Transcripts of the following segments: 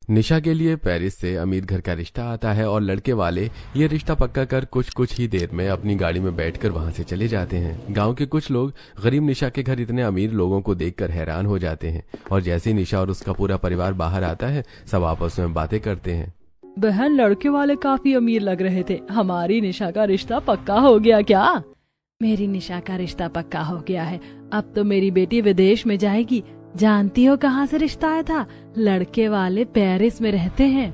निशा के लिए पेरिस से अमीर घर का रिश्ता आता है और लड़के वाले ये रिश्ता पक्का कर कुछ ही देर में अपनी गाड़ी में बैठकर वहां से चले जाते हैं। गांव के कुछ लोग गरीब निशा के घर इतने अमीर लोगों को देखकर हैरान हो जाते हैं और जैसे ही निशा और उसका पूरा परिवार बाहर आता है सब आपस में बातें करते हैं। बहन, लड़के वाले काफी अमीर लग रहे थे, हमारी निशा का रिश्ता पक्का हो गया क्या? मेरी निशा का रिश्ता पक्का हो गया है, अब तो मेरी बेटी विदेश में जाएगी। जानती हो कहाँ से रिश्ता आया था? लड़के वाले पेरिस में रहते हैं।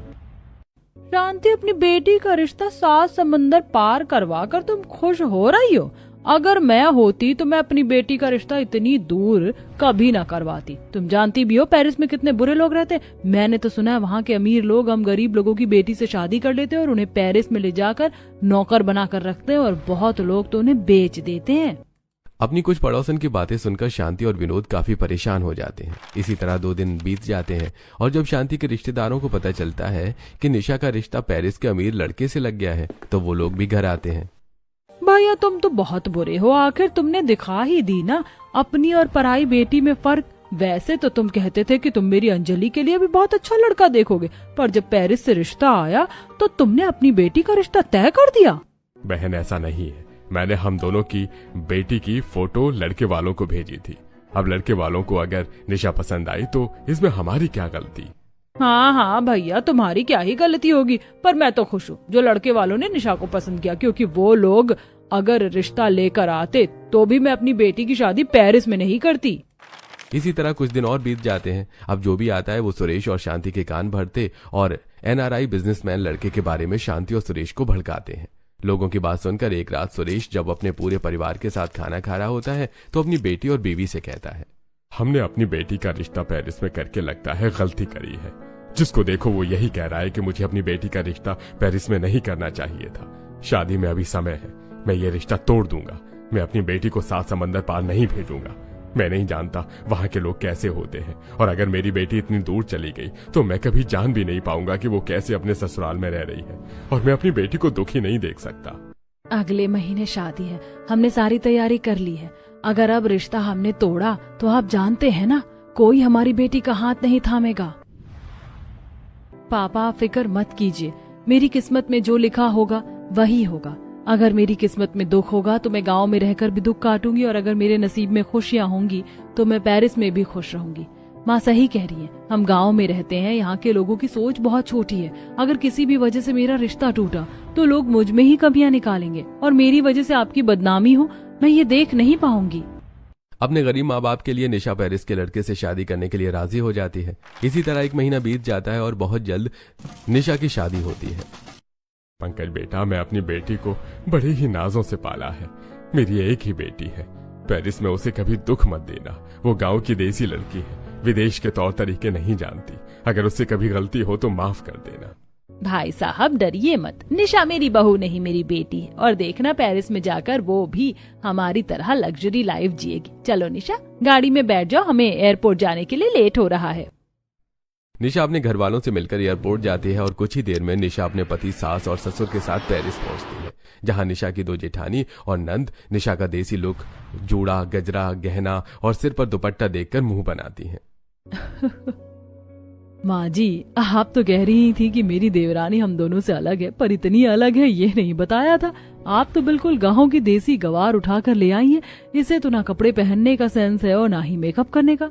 शांति, अपनी बेटी का रिश्ता 7 समंदर पार करवा कर तुम खुश हो रही हो? अगर मैं होती तो मैं अपनी बेटी का रिश्ता इतनी दूर कभी ना करवाती। तुम जानती भी हो पेरिस में कितने बुरे लोग रहते हैं। मैंने तो सुना है वहाँ के अमीर लोग हम गरीब लोगों की बेटी से शादी कर लेते हैं और उन्हें पेरिस में ले जाकर नौकर बनाकर रखते हैं और बहुत लोग तो उन्हें बेच देते हैं। अपनी कुछ पड़ोसन की बातें सुनकर शांति और विनोद काफी परेशान हो जाते हैं। इसी तरह 2 दिन बीत जाते हैं और जब शांति के रिश्तेदारों को पता चलता है कि निशा का रिश्ता पेरिस के अमीर लड़के से लग गया है तो वो लोग भी घर आते हैं। भैया, तुम तो बहुत बुरे हो, आखिर तुमने दिखा ही दी ना अपनी और पराई बेटी में फर्क। वैसे तो तुम कहते थे कि तुम मेरी अंजलि के लिए भी बहुत अच्छा लड़का देखोगे, पर जब पेरिस से रिश्ता आया तो तुमने अपनी बेटी का रिश्ता तय कर दिया। बहन, ऐसा नहीं है। मैंने हम दोनों की बेटी की फोटो लड़के वालों को भेजी थी। अब लड़के वालों को अगर निशा पसंद आई तो इसमें हमारी क्या गलती? हाँ भैया, तुम्हारी क्या ही गलती होगी, पर मैं तो खुश हूँ जो लड़के वालों ने निशा को पसंद किया, क्योंकि वो लोग अगर रिश्ता लेकर आते तो भी मैं अपनी बेटी की शादी पेरिस में नहीं करती। इसी तरह कुछ दिन और बीत जाते हैं। अब जो भी आता है वो सुरेश और शांति के कान भरते और NRI बिजनेसमैन लड़के के बारे में शांति और सुरेश को भड़काते हैं। लोगों की बात सुनकर एक रात सुरेश जब अपने पूरे परिवार के साथ खाना खा रहा होता है तो अपनी बेटी और बीवी से कहता है, हमने अपनी बेटी का रिश्ता पेरिस में करके लगता है गलती करी है। जिसको देखो वो यही कह रहा है कि मुझे अपनी बेटी का रिश्ता पेरिस में नहीं करना चाहिए था। शादी में अभी समय है, मैं ये रिश्ता तोड़ दूंगा। मैं अपनी बेटी को 7 समंदर पार नहीं भेजूंगा। मैं नहीं जानता वहाँ के लोग कैसे होते हैं, और अगर मेरी बेटी इतनी दूर चली गई तो मैं कभी जान भी नहीं पाऊंगा कि वो कैसे अपने ससुराल में रह रही है, और मैं अपनी बेटी को दुखी नहीं देख सकता। अगले महीने शादी है, हमने सारी तैयारी कर ली है। अगर अब रिश्ता हमने तोड़ा तो आप जानते हैं ना, कोई हमारी बेटी का हाथ नहीं थामेगा। पापा, फिक्र मत कीजिए, मेरी किस्मत में जो लिखा होगा वही होगा। अगर मेरी किस्मत में दुख होगा तो मैं गांव में रहकर भी दुख काटूंगी, और अगर मेरे नसीब में खुशियां होंगी तो मैं पेरिस में भी खुश रहूंगी। माँ सही कह रही है, हम गांव में रहते हैं, यहाँ के लोगों की सोच बहुत छोटी है। अगर किसी भी वजह से मेरा रिश्ता टूटा तो लोग मुझ में ही कमियां निकालेंगे, और मेरी वजह से आपकी बदनामी हो मैं ये देख नहीं पाऊंगी। अपने गरीब माँ बाप के लिए निशा पेरिस के लड़के से शादी करने के लिए राजी हो जाती है। इसी तरह 1 महीना बीत जाता है और बहुत जल्द निशा की शादी होती है। पंकज बेटा, मैं अपनी बेटी को बड़े ही नाजों से पाला है। मेरी एक ही बेटी है। पेरिस में उसे कभी दुख मत देना। वो गांव की देसी लड़की है, विदेश के तौर तरीके नहीं जानती। अगर उससे कभी गलती हो तो माफ कर देना। भाई साहब, डरिए मत, निशा मेरी बहू नहीं मेरी बेटी है, और देखना पेरिस में जाकर वो भी हमारी तरह लग्जरी लाइफ जिएगी। चलो निशा, गाड़ी में बैठ जाओ, हमें एयरपोर्ट जाने के लिए लेट हो रहा है। निशा अपने घर वालों से मिलकर एयरपोर्ट जाती है और कुछ ही देर में निशा अपने पति, सास और ससुर के साथ पेरिस पहुंचती है, जहां निशा की 2 जेठानी और नंद निशा का देसी लुक, जूड़ा, गजरा, गहना और सिर पर दुपट्टा देखकर मुंह बनाती हैं। माँ जी, आप तो कह रही थी कि मेरी देवरानी हम दोनों से अलग है, पर इतनी अलग है ये नहीं बताया था। आप तो बिल्कुल गाँव की देसी गवार उठाकर ले आई है। इसे तो ना कपड़े पहनने का सेंस है और ना ही मेकअप करने का।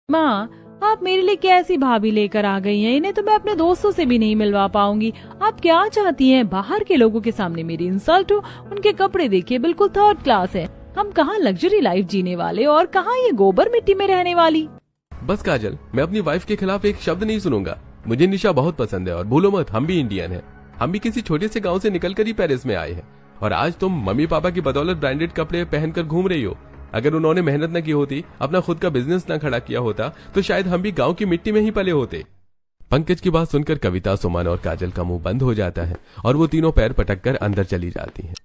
माँ, आप मेरे लिए कैसी भाभी लेकर आ गई हैं? इन्हें तो मैं अपने दोस्तों से भी नहीं मिलवा पाऊंगी। आप क्या चाहती हैं? बाहर के लोगों के सामने मेरी इंसल्ट हो? उनके कपड़े देखिए, बिल्कुल 3rd क्लास है। हम कहाँ लग्जरी लाइफ जीने वाले और कहाँ ये गोबर मिट्टी में रहने वाली। बस काजल, मैं अपनी वाइफ के खिलाफ एक शब्द नहीं सुनूंगा। मुझे निशा बहुत पसंद है और भूलो मत, हम भी इंडियन हैं। हम भी किसी छोटे से गाँव से निकलकर ही पेरिस में आए हैं, और आज तुम मम्मी पापा की बदौलत ब्रांडेड कपड़े पहनकर घूम रही हो। अगर उन्होंने मेहनत न की होती, अपना खुद का बिजनेस न खड़ा किया होता, तो शायद हम भी गांव की मिट्टी में ही पले होते। पंकज की बात सुनकर कविता, सुमन और काजल का मुंह बंद हो जाता है और वो तीनों पैर पटककर अंदर चली जाती हैं।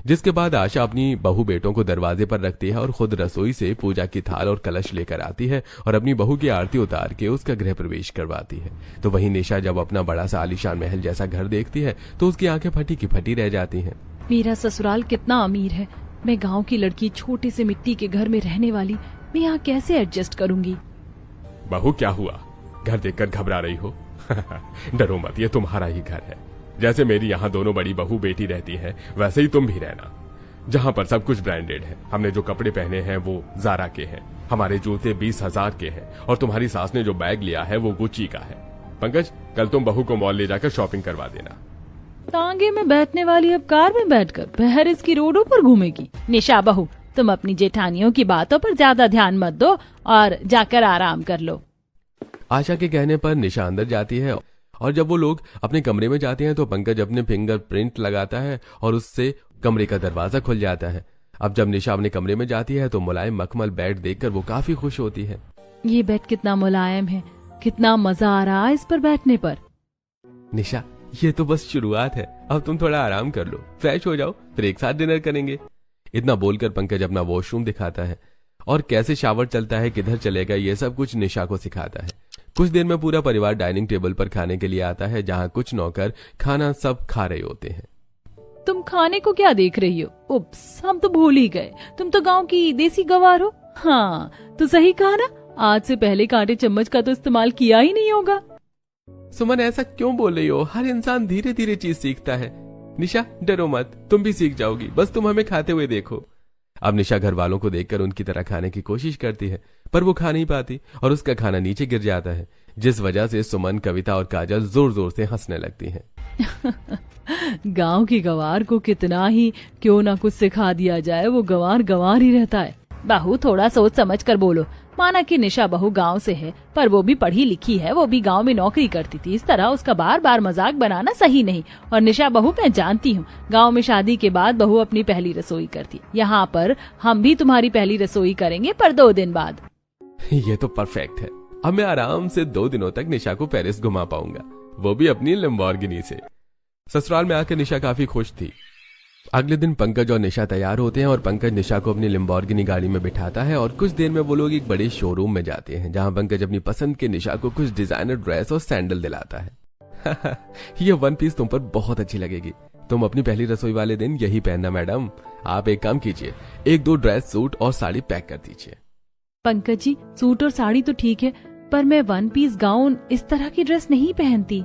जिसके बाद आशा अपनी बहू बेटों को दरवाजे पर रखती है और खुद रसोई से पूजा की थाल और कलश लेकर आती है और अपनी बहू की आरती उतार के उसका गृह प्रवेश करवाती है। तो वहीं निशा जब अपना बड़ा सा आलीशान महल जैसा घर देखती है तो उसकी आंखें फटी की फटी रह जाती हैं। मेरा ससुराल कितना अमीर है, मैं गांव की लड़की छोटे से मिट्टी के घर में रहने वाली, मैं यहाँ कैसे एडजस्ट करूंगी? बहू, क्या हुआ? घर देखकर घबरा रही हो? डरो मत, ये तुम्हारा ही घर है। जैसे मेरी यहाँ दोनों बड़ी बहू बेटी रहती हैं, वैसे ही तुम भी रहना। जहाँ पर सब कुछ ब्रांडेड है। हमने जो कपड़े पहने हैं वो ज़ारा के हैं, हमारे जूते 20,000 के हैं, और तुम्हारी सास ने जो बैग लिया है वो गुच्ची का है। पंकज, कल तुम बहू को मॉल ले जाकर शॉपिंग करवा देना। टांगे में बैठने वाली अब कार में बैठकर पेरिस की रोडों पर घूमेगी। निशा बहू, तुम अपनी जेठानियों की बातों पर ज्यादा ध्यान मत दो और जाकर आराम कर लो। आशा के कहने पर निशा अंदर जाती है और जब वो लोग अपने कमरे में जाते हैं तो पंकज अपने फिंगरप्रिंट लगाता है और उससे कमरे का दरवाजा खुल जाता है। अब जब निशा अपने कमरे में जाती है तो मुलायम मखमल बेड देखकर वो काफी खुश होती है। ये बेड कितना मुलायम है, कितना मजा आ रहा है इस पर बैठने पर। निशा, ये तो बस शुरुआत है, अब तुम थोड़ा आराम कर लो, फ्रेश हो जाओ, फिर एक साथ डिनर करेंगे। इतना बोलकर पंकज अपना वॉशरूम दिखाता है और कैसे शावर चलता है, किधर चलेगा, ये सब कुछ निशा को सिखाता है। कुछ देर में पूरा परिवार डाइनिंग टेबल पर खाने के लिए आता है, जहाँ कुछ नौकर खाना सब खा रहे होते हैं। तुम खाने को क्या देख रही हो? उप्स, हम तो भूल ही गए, तुम तो गांव की देसी गवार हो। हाँ, तो सही कहा ना, आज से पहले कांटे चम्मच का तो इस्तेमाल किया ही नहीं होगा। सुमन, ऐसा क्यों बोल रही हो? हर इंसान धीरे धीरे चीज सीखता है। निशा, डरो मत, तुम भी सीख जाओगी, बस तुम हमें खाते हुए देखो। अब निशा घर वालों को देखकर उनकी तरह खाने की कोशिश करती है, पर वो खा नहीं पाती और उसका खाना नीचे गिर जाता है, जिस वजह से सुमन, कविता और काजल जोर जोर से हंसने लगती हैं। गांव की गवार को कितना ही क्यों ना कुछ सिखा दिया जाए, वो गवार गवार ही रहता है। बहू, थोड़ा सोच समझ कर बोलो। माना कि निशा बहू गांव से है, पर वो भी पढ़ी लिखी है, वो भी गांव में नौकरी करती थी। इस तरह उसका बार बार मजाक बनाना सही नहीं। और निशा बहू, मैं जानती हूँ, गांव में शादी के बाद बहू अपनी पहली रसोई करती। यहाँ पर हम भी तुम्हारी पहली रसोई करेंगे, पर 2 दिन बाद। ये तो परफेक्ट है। अब मैं आराम से 2 दिनों तक निशा को पेरिस घुमा पाऊंगा, वो भी अपनी लैम्बोर्गिनी से। ससुराल में आकर निशा काफी खुश थी। अगले दिन पंकज और निशा तैयार होते हैं और पंकज निशा को अपनी लैम्बोर्गिनी गाड़ी में बिठाता है और कुछ देर में वो लोग एक बड़े शोरूम में जाते हैं, जहां पंकज अपनी पसंद के निशा को कुछ डिजाइनर ड्रेस और सैंडल दिलाता है। ये 1 पीस तुम पर बहुत अच्छी लगेगी, तुम अपनी पहली रसोई वाले दिन यही पहनना मैडम। आप एक काम कीजिए, 1-2 ड्रेस, सूट और साड़ी पैक कर दीजिए। पंकज जी, सूट और साड़ी तो ठीक है, पर मैं 1 पीस गाउन, इस तरह की ड्रेस नहीं पहनती।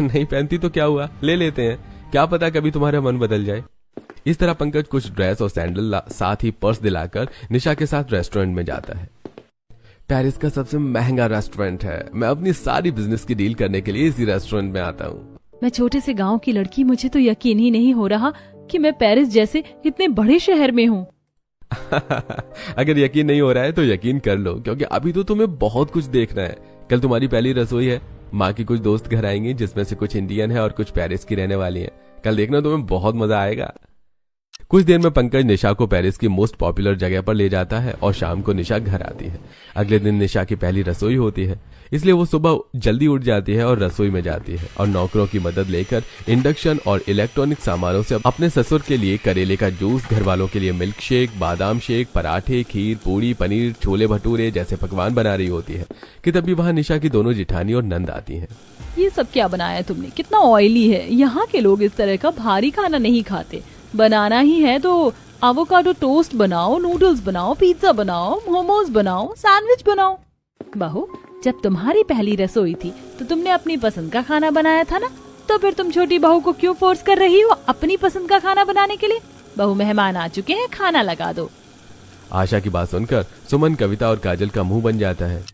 नहीं पहनती तो क्या हुआ, ले लेते हैं, क्या पता कभी तुम्हारा मन बदल जाए। इस तरह पंकज कुछ ड्रेस और सैंडल साथ ही पर्स दिलाकर निशा के साथ रेस्टोरेंट में जाता है। पेरिस का सबसे महंगा रेस्टोरेंट है, मैं अपनी सारी बिजनेस की डील करने के लिए इसी रेस्टोरेंट में आता हूँ। मैं छोटे से गांव की लड़की, मुझे तो यकीन ही नहीं हो रहा कि मैं पेरिस जैसे इतने बड़े शहर में हूँ। अगर यकीन नहीं हो रहा है तो यकीन कर लो, क्योंकि अभी तो तुम्हें बहुत कुछ देखना है। कल तुम्हारी पहली रसोई है, माँ की कुछ दोस्त घर आएंगे, जिसमें से कुछ इंडियन है और कुछ पेरिस की रहने वाली हैं। कल देखना, तुम्हें बहुत मजा आएगा। कुछ देर में पंकज निशा को पेरिस की मोस्ट पॉपुलर जगह पर ले जाता है और शाम को निशा घर आती है। अगले दिन निशा की पहली रसोई होती है, इसलिए वो सुबह जल्दी उठ जाती है और रसोई में जाती है और नौकरों की मदद लेकर इंडक्शन और इलेक्ट्रॉनिक सामानों से अपने ससुर के लिए करेले का जूस, घर वालों के लिए मिल्क शेक, बादाम शेक, पराठे, खीर, पूरी, पनीर, छोले भटूरे जैसे पकवान बना रही होती है कि तभी वहाँ निशा की दोनों जिठानी और नंद आती हैं। ये सब क्या बनाया तुमने? कितना ऑयली है। यहाँ के लोग इस तरह का भारी खाना नहीं खाते। बनाना ही है तो एवोकाडो टोस्ट बनाओ, नूडल्स बनाओ, पिज्जा बनाओ, मोमोज बनाओ, सैंडविच बनाओ। बहू, जब तुम्हारी पहली रसोई थी तो तुमने अपनी पसंद का खाना बनाया था ना, तो फिर तुम छोटी बहू को क्यों फोर्स कर रही हो अपनी पसंद का खाना बनाने के लिए? बहू, मेहमान आ चुके हैं, खाना लगा दो। आशा की बात सुनकर सुमन, कविता और काजल का मुंह बन जाता है।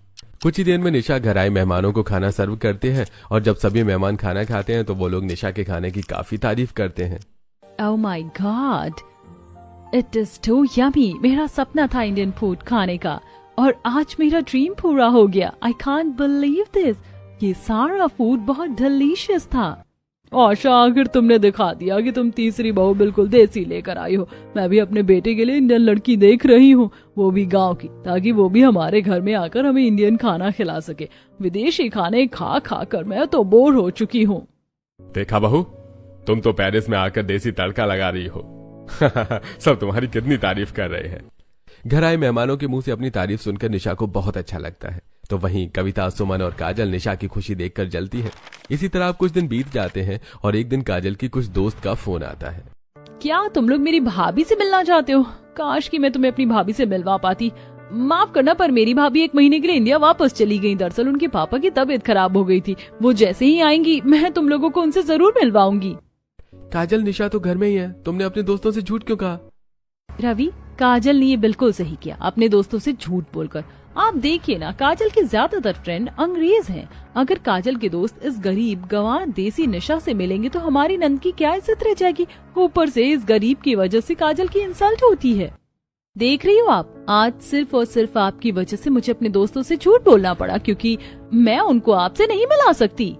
कुछ ही देर में निशा घर आए मेहमानों को खाना सर्व करते हैं और जब सभी मेहमान खाना खाते हैं तो वो लोग निशा के खाने की काफी तारीफ करते हैं। Oh my God, it is too yummy। मेरा सपना था इंडियन फूड खाने का और आज मेरा ड्रीम पूरा हो गया। I can't believe this। ये सारा फूड बहुत डिलीशियस था। आशा, आखिर तुमने दिखा दिया कि तुम तीसरी बहू बिल्कुल देसी लेकर आई हो। मैं भी अपने बेटे के लिए इंडियन लड़की देख रही हूँ, वो भी गांव की, ताकि वो भी हमारे घर में आकर हमें इंडियन खाना खिला सके। विदेशी खाने खा खा कर मैं तो बोर हो चुकी हूँ। देखा बहू, तुम तो पेरिस में आकर देसी तड़का लगा रही हो। सब तुम्हारी कितनी तारीफ कर रहे हैं। घर आए मेहमानों के मुंह से अपनी तारीफ सुनकर निशा को बहुत अच्छा लगता है, तो वहीं कविता, सुमन और काजल निशा की खुशी देखकर जलती है। इसी तरह अब कुछ दिन बीत जाते हैं और एक दिन काजल की कुछ दोस्त का फोन आता है। क्या तुम लोग मेरी भाभी से मिलना चाहते हो? काश कि मैं तुम्हें अपनी भाभी से मिलवा पाती। माफ करना, पर मेरी भाभी 1 महीने के लिए इंडिया वापस चली गई। दरअसल उनके पापा की तबीयत खराब हो गई थी। वो जैसे ही आएंगी मैं तुम लोगों को उनसे जरूर मिलवाऊंगी। काजल, निशा तो घर में ही है, तुमने अपने दोस्तों से झूठ क्यों कहा? रवि, काजल ने ये बिल्कुल सही किया, अपने दोस्तों से झूठ बोलकर। आप देखिए ना, काजल के ज्यादातर फ्रेंड अंग्रेज हैं। अगर काजल के दोस्त इस गरीब गंवार देसी निशा से मिलेंगे तो हमारी नंद की क्या इज्जत रह जाएगी। ऊपर से इस गरीब की वजह से काजल की इंसल्ट होती है। देख रही हो आप, आज सिर्फ और सिर्फ आपकी वजह से मुझे अपने दोस्तों से झूठ बोलना पड़ा, क्योंकि मैं उनको आपसे नहीं मिला सकती।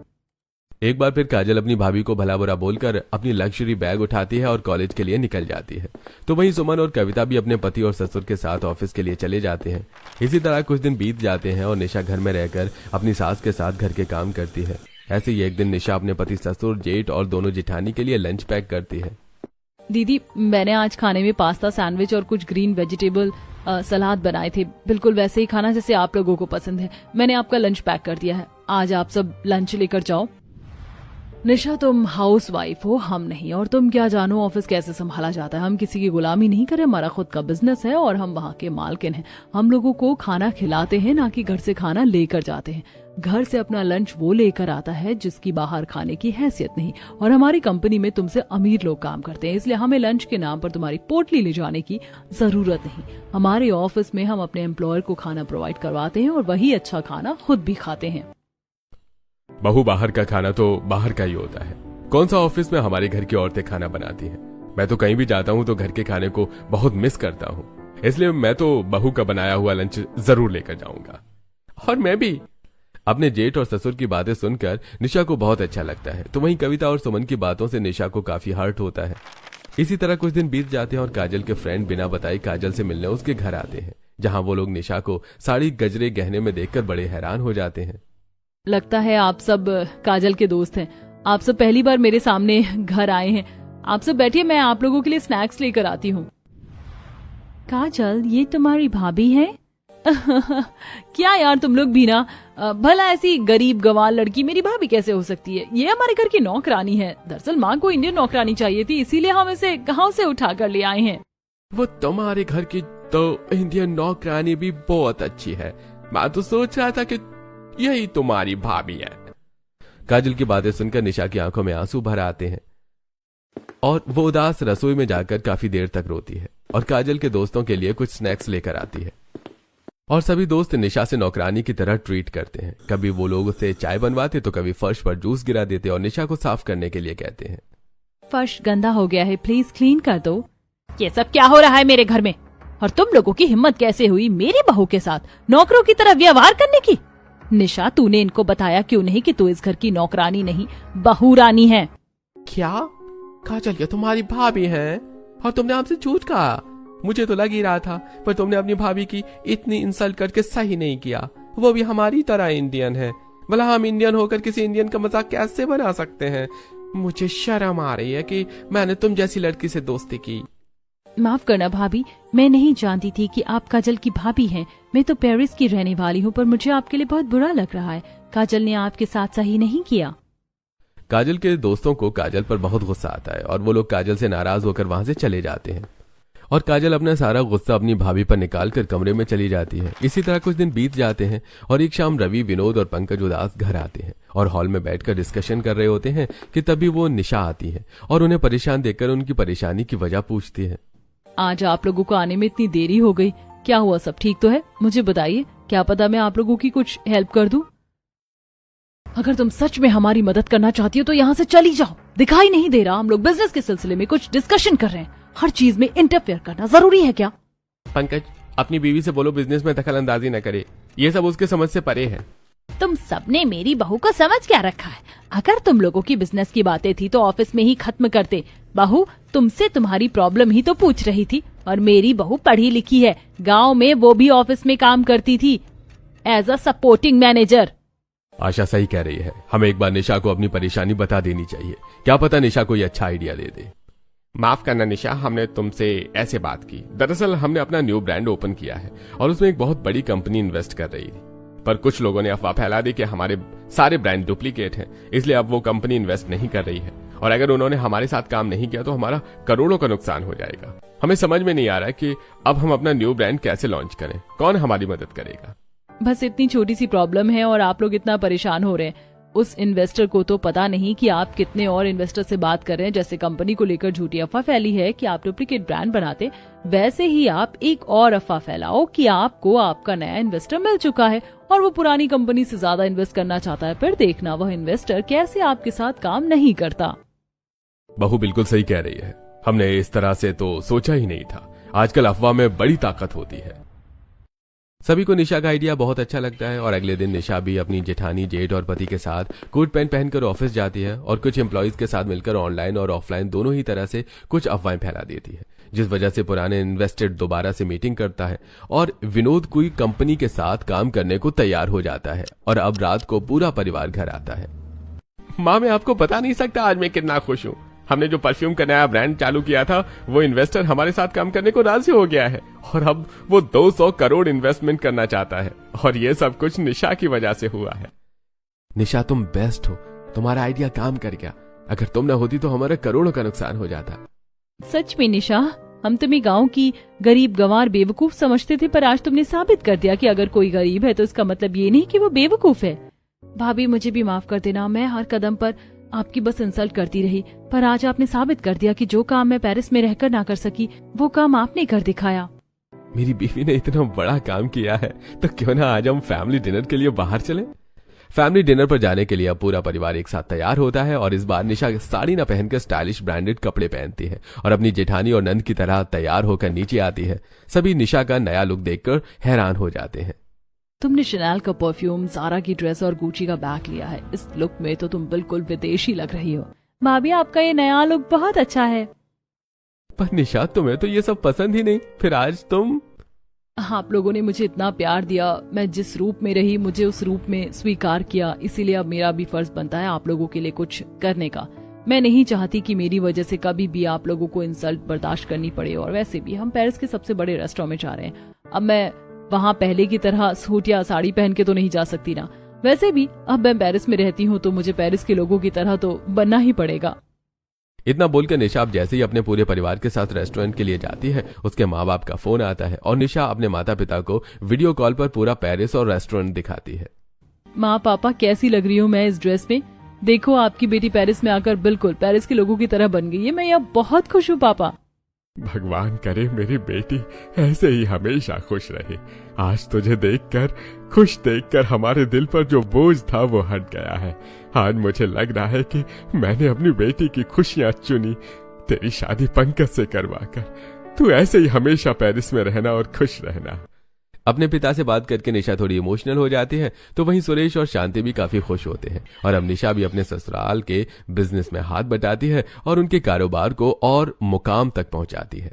एक बार फिर काजल अपनी भाभी को भला बुरा बोलकर अपनी लग्जरी बैग उठाती है और कॉलेज के लिए निकल जाती है। तो वहीं सुमन और कविता भी अपने पति और ससुर के साथ ऑफिस के लिए चले जाते हैं। इसी तरह कुछ दिन बीत जाते हैं और निशा घर में रहकर अपनी सास के साथ घर के काम करती है। ऐसे ही एक दिन निशा अपने पति, ससुर, जेठ और दोनों जिठानी के लिए लंच पैक करती है। दीदी, मैंने आज खाने में पास्ता, सैंडविच और कुछ ग्रीन वेजिटेबल सलाद बनाए थे। बिल्कुल वैसे ही खाना जैसे आप लोगों को पसंद है। मैंने आपका लंच पैक कर दिया है, आज आप सब लंच लेकर जाओ। निशा, तुम हाउस वाइफ हो, हम नहीं, और तुम क्या जानो ऑफिस कैसे संभाला जाता है। हम किसी की गुलामी नहीं करें, हमारा खुद का बिजनेस है और हम वहाँ के मालकिन हैं। हम लोगों को खाना खिलाते हैं, ना कि घर से खाना लेकर जाते हैं। घर से अपना लंच वो लेकर आता है जिसकी बाहर खाने की हैसियत नहीं। और हमारी कंपनी में तुमसे अमीर लोग काम करते हैं, इसलिए हमें लंच के नाम पर तुम्हारी पोटली ले जाने की जरूरत नहीं। हमारे ऑफिस में हम अपने एम्प्लॉयर को खाना प्रोवाइड करवाते हैं और वही अच्छा खाना खुद भी खाते हैं। बहू, बाहर का खाना तो बाहर का ही होता है। कौन सा ऑफिस में हमारे घर की औरतें खाना बनाती हैं? मैं तो कहीं भी जाता हूँ तो घर के खाने को बहुत मिस करता हूँ, इसलिए मैं तो बहू का बनाया हुआ लंच जरूर लेकर जाऊंगा। और मैं भी। अपने जेठ और ससुर की बातें सुनकर निशा को बहुत अच्छा लगता है। तो वहीं कविता और सुमन की बातों से निशा को काफी हर्ट होता है। इसी तरह कुछ दिन बीत जाते हैं और काजल के फ्रेंड बिना बताए काजल से मिलने उसके घर आते हैं, जहां वो लोग निशा को साड़ी, गजरे, गहने में देखकर बड़े हैरान हो जाते हैं। लगता है आप सब काजल के दोस्त हैं। आप सब पहली बार मेरे सामने घर आए हैं। आप सब बैठिए, मैं आप लोगों के लिए स्नैक्स लेकर आती हूँ। काजल, ये तुम्हारी भाभी है? क्या यार, तुम लोग भी ना, भला ऐसी गरीब गंवार लड़की मेरी भाभी कैसे हो सकती है? ये हमारे घर की नौकरानी है। दरअसल माँ को इंडियन नौकरानी चाहिए थी, इसीलिए हम इसे गांव से उठा कर ले आए हैं। वो तुम्हारे घर की तो इंडियन नौकरानी भी बहुत अच्छी है। मैं तो सोच रहा था कि यही तुम्हारी भाभी है। काजल की बातें सुनकर निशा की आंखों में आंसू भर आते हैं और वो उदास रसोई में जाकर काफी देर तक रोती है और काजल के दोस्तों के लिए कुछ स्नैक्स लेकर आती है। और सभी दोस्त निशा से नौकरानी की तरह ट्रीट करते हैं। कभी वो लोग उसे चाय बनवाते तो कभी फर्श पर जूस गिरा देते और निशा को साफ करने के लिए कहते हैं। फर्श गंदा हो गया है, प्लीज क्लीन कर दो। ये सब क्या हो रहा है मेरे घर में? और तुम लोगों की हिम्मत कैसे हुई मेरी बहू के साथ नौकरों की तरह व्यवहार करने की? निशा, तूने इनको बताया क्यों नहीं कि तू इस घर की नौकरानी नहीं, बहू रानी है? क्या? काजल, ये तुम्हारी भाभी है और तुमने हमसे झूठ कहा? मुझे तो लग ही रहा था, पर तुमने अपनी भाभी की इतनी इंसल्ट करके सही नहीं किया। वो भी हमारी तरह इंडियन है। भला हम इंडियन होकर किसी इंडियन का मजाक कैसे बना सकते हैं? मुझे शर्म आ रही है कि मैंने तुम जैसी लड़की से दोस्ती की। माफ करना भाभी, मैं नहीं जानती थी कि आप काजल की भाभी हैं। मैं तो पेरिस की रहने वाली हूँ, पर मुझे आपके लिए बहुत बुरा लग रहा है। काजल ने आपके साथ सही नहीं किया। काजल के दोस्तों को काजल पर बहुत गुस्सा आता है और वो लोग काजल से नाराज होकर वहां से चले जाते हैं और काजल अपना सारा गुस्सा अपनी भाभी पर निकालकर कमरे में चली जाती है। इसी तरह कुछ दिन बीत जाते हैं और एक शाम रवि, विनोद और पंकज उदास घर आते हैं और हॉल में बैठकर डिस्कशन कर रहे होते हैं कि तभी वो निशा आती है और उन्हें परेशान देखकर उनकी परेशानी की वजह पूछती है। आज आप लोगों को आने में इतनी देरी हो गई, क्या हुआ? सब ठीक तो है? मुझे बताइए, क्या पता मैं आप लोगों की कुछ हेल्प कर दूं। अगर तुम सच में हमारी मदद करना चाहती हो तो यहाँ से चली जाओ। दिखाई नहीं दे रहा हम लोग बिजनेस के सिलसिले में कुछ डिस्कशन कर रहे हैं? हर चीज में इंटरफेयर करना जरूरी है क्या? पंकज, अपनी बीवी से बोलो बिजनेस में दखल अंदाजी न करे, ये सब उसके समझ से परे है। तुम सबने मेरी बहू को समझ क्या रखा है? अगर तुम लोगों की बिजनेस की बातें थी तो ऑफिस में ही खत्म करते। बहू तुमसे तुम्हारी प्रॉब्लम ही तो पूछ रही थी, और मेरी बहू पढ़ी लिखी है। गांव में वो भी ऑफिस में काम करती थी एज अ सपोर्टिंग मैनेजर। आशा सही कह रही है, हमें एक बार निशा को अपनी परेशानी बता देनी चाहिए। क्या पता निशा कोई अच्छा आइडिया दे दे। माफ करना निशा, हमने तुमसे ऐसे बात की। दरअसल हमने अपना न्यू ब्रांड ओपन किया है और उसमें एक बहुत बड़ी कंपनी इन्वेस्ट कर रही थी, पर कुछ लोगों ने अफवाह फैला दी कि हमारे सारे ब्रांड डुप्लीकेट हैं, इसलिए अब वो कंपनी इन्वेस्ट नहीं कर रही है और अगर उन्होंने हमारे साथ काम नहीं किया तो हमारा करोड़ों का नुकसान हो जाएगा। हमें समझ में नहीं आ रहा कि अब हम अपना न्यू ब्रांड कैसे लॉन्च करें, कौन हमारी मदद करेगा। बस इतनी छोटी सी प्रॉब्लम है और आप लोग इतना परेशान हो रहे हैं। उस इन्वेस्टर को तो पता नहीं कि आप कितने और इन्वेस्टर से बात कर रहे हैं। जैसे कंपनी को लेकर झूठी अफवाह फैली है कि आप डुप्लीकेट ब्रांड बनाते, वैसे ही आप एक और अफवाह फैलाओ कि आपको आपका नया इन्वेस्टर मिल चुका है और वो पुरानी कंपनी से ज्यादा इन्वेस्ट करना चाहता है। फिर देखना वह इन्वेस्टर कैसे आपके साथ काम नहीं करता। बहू बिल्कुल सही कह रही है, हमने इस तरह से तो सोचा ही नहीं था। आजकल अफवाह में बड़ी ताकत होती है। सभी को निशा का आइडिया बहुत अच्छा लगता है और अगले दिन निशा भी अपनी जेठानी, जेठ और पति के साथ कोट पैंट पहनकर ऑफिस जाती है और कुछ एम्प्लॉइज के साथ मिलकर ऑनलाइन और ऑफलाइन दोनों ही तरह से कुछ अफवाहें फैला देती है, जिस वजह से पुराने इन्वेस्टेड दोबारा से मीटिंग करता है और विनोद कोई कंपनी के साथ काम करने को तैयार हो जाता है और अब रात को पूरा परिवार घर आता है। माँ, मैं आपको बता नहीं सकता आज मैं कितना खुश हूँ। हमने जो परफ्यूम का नया ब्रांड चालू किया था, वो इन्वेस्टर हमारे साथ काम करने को राजी हो गया है और अब वो 200 करोड़ इन्वेस्टमेंट करना चाहता है और ये सब कुछ निशा की वजह से हुआ है। निशा, तुम बेस्ट हो, तुम्हारा आइडिया काम कर गया। अगर तुम न होती तो हमारा करोड़ों का नुकसान हो जाता। सच में निशा, हम तुम्हें गांव की गरीब गंवार बेवकूफ समझते थे, पर आज तुमने साबित कर दिया कि अगर कोई गरीब है तो इसका मतलब ये नहीं कि वो बेवकूफ है। भाभी, मुझे भी माफ कर देना, मैं हर कदम पर आपकी बस इंसल्ट करती रही, पर आज आपने साबित कर दिया कि जो काम मैं पेरिस में रहकर ना कर सकी, वो काम आपने कर दिखाया। मेरी बीवी ने इतना बड़ा काम किया है तो क्यों ना आज हम फैमिली डिनर के लिए बाहर चलें। फैमिली डिनर पर जाने के लिए अब पूरा परिवार एक साथ तैयार होता है और इस बार निशा साड़ी न पहनकर स्टाइलिश ब्रांडेड कपड़े पहनती है और अपनी जेठानी और नंद की तरह तैयार होकर नीचे आती है। सभी निशा का नया लुक देखकर हैरान हो जाते हैं। तुमने शनेल का परफ्यूम, ज़ारा की ड्रेस और गुची का बैग लिया है। इस लुक में तो तुम बिल्कुल विदेशी लग रही हो। भाभी, आपका ये नया लुक बहुत अच्छा है। पर निशा, तुम्हें तो ये सब पसंद ही नहीं, फिर आज तुम। आप लोगों ने मुझे इतना प्यार दिया, मैं जिस रूप में रही मुझे उस रूप में स्वीकार किया, इसीलिए अब मेरा भी फर्ज बनता है आप लोगों के लिए कुछ करने का। मैं नहीं चाहती कि मेरी वजह से कभी भी आप लोगों को इंसल्ट बर्दाश्त करनी पड़े। और वैसे भी हम पेरिस के सबसे बड़े रेस्टोरेंट में जा रहे हैं। अब मैं वहाँ पहले की तरह सूट या साड़ी पहन के तो नहीं जा सकती ना। वैसे भी अब मैं पेरिस में रहती हूँ तो मुझे पेरिस के लोगों की तरह तो बनना ही पड़ेगा। इतना बोलकर निशा जैसे ही अपने पूरे परिवार के साथ रेस्टोरेंट के लिए जाती है, उसके माँ बाप का फोन आता है और निशा अपने माता पिता को वीडियो कॉल पर पूरा पेरिस और रेस्टोरेंट दिखाती है। माँ, पापा, कैसी लग रही हूँ मैं इस ड्रेस में? देखो, आपकी बेटी पेरिस में आकर बिल्कुल पेरिस के लोगों की तरह बन गई है। मैं यहाँ बहुत खुश हूँ पापा। भगवान करे मेरी बेटी ऐसे ही हमेशा खुश रहे। आज तुझे खुश देखकर हमारे दिल पर जो बोझ था वो हट गया है। आज मुझे लग रहा है कि मैंने अपनी बेटी की खुशियां चुनी। तेरी शादी पंकज से करवाकर तू ऐसे ही हमेशा पेरिस में रहना और खुश रहना। अपने पिता से बात करके निशा थोड़ी इमोशनल हो जाती है तो वहीं सुरेश और शांति भी काफी खुश होते हैं और अब निशा भी अपने ससुराल के बिजनेस में हाथ बटाती है और उनके कारोबार को और मुकाम तक पहुंचाती है।